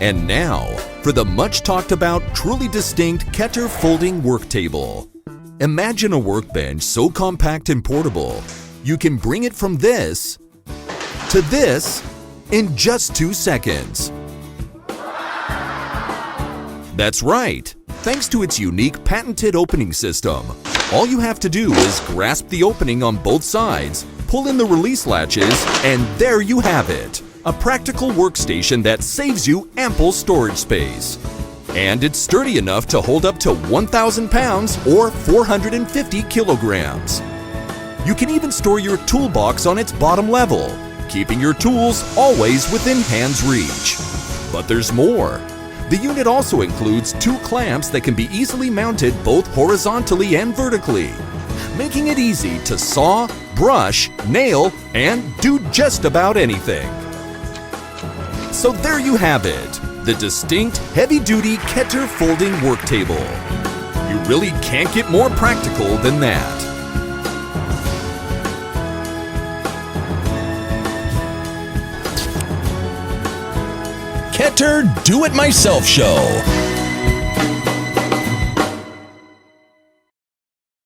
And now, for the much talked about, truly distinct Keter folding work table. Imagine a workbench so compact and portable, you can bring it from this to this in just 2 seconds. That's right! Thanks to its unique patented opening system, all you have to do is grasp the opening on both sides, pull in the release latches, and there you have it! A practical workstation that saves you ample storage space. And it's sturdy enough to hold up to 1,000 pounds or 450 kilograms. You can even store your toolbox on its bottom level, keeping your tools always within hand's reach. But there's more. The unit also includes 2 clamps that can be easily mounted both horizontally and vertically, making it easy to saw, brush, nail, and do just about anything. So there you have it, the distinct heavy-duty Keter folding work table. You really can't get more practical than that. Keter Do-It-Myself Show.